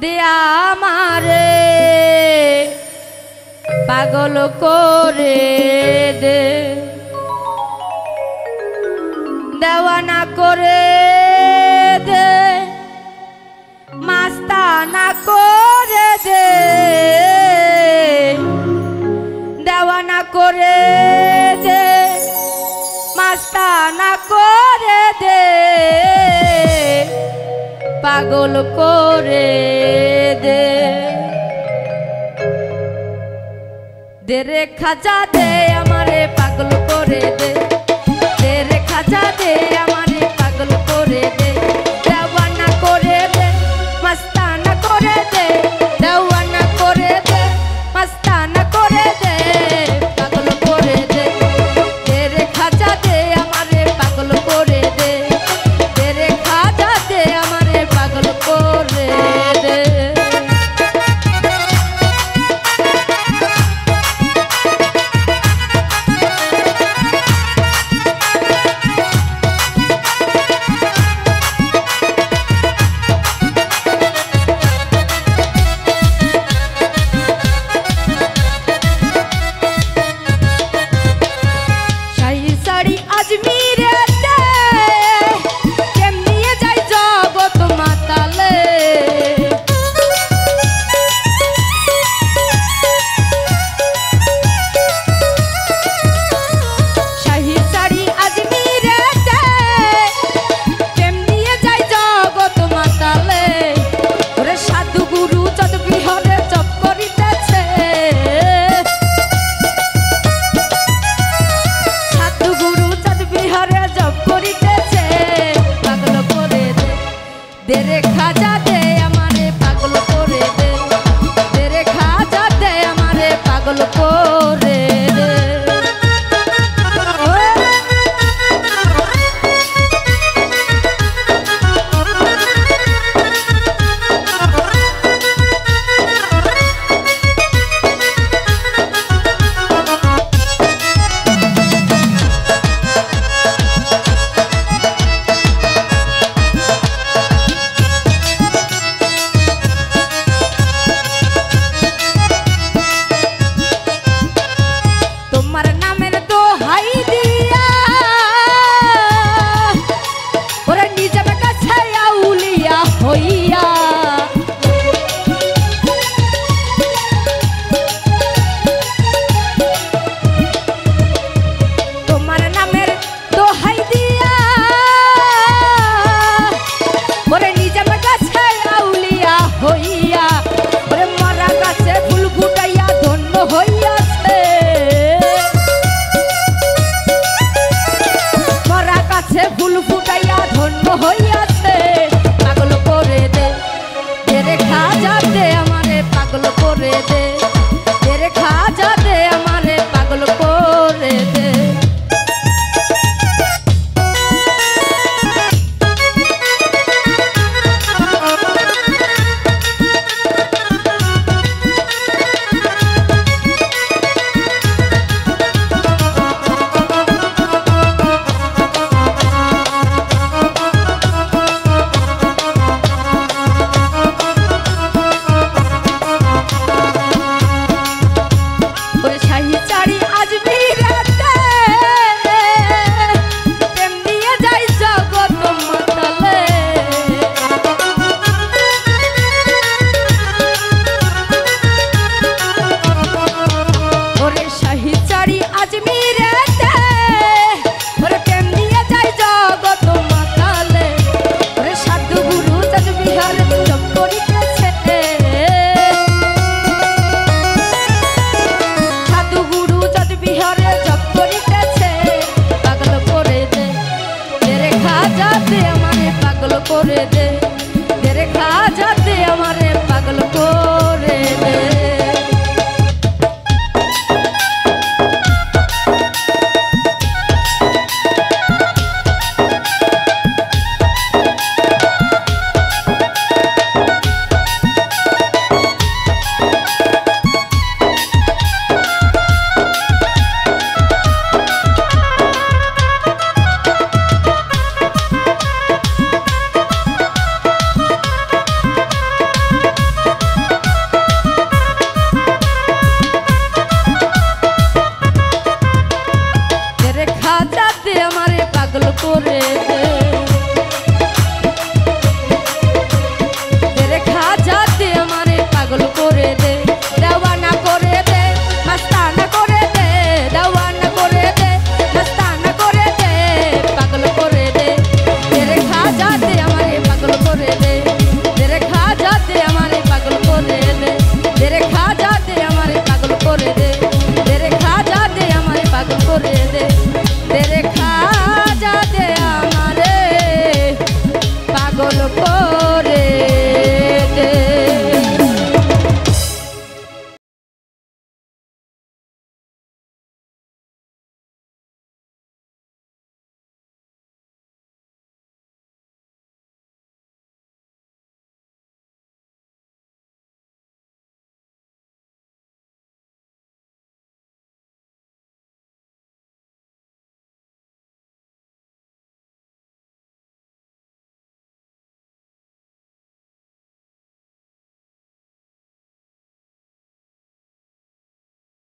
দে আমারে পাগল করে দে, দেওয়ানা করে দে, মাস্তানা করে দে, দেওয়ানা করে দে, মাস্তানা করে দে, পাগল করে দে। দে রে খাজা দে আমারে পাগল করে দে, দে রে খাজা দে আমারে পাগল করে দে, দেওয়ানা করে দে, মাস্তানা করে দে, দেওয়ানা করে দে, মাস্তানা করে দে, পাগল করে দে। দে রে খাজা দে আমারে পাগল করে দে, দে রে খাজা দে আমারে পাগল করে দে। दे रे खाजा दे हमारे पागल करे दे, दे रे खाजा दे हमारे पागल करे दे। করে দে, দে রে খাজা দে আমারে পাগল করে দে।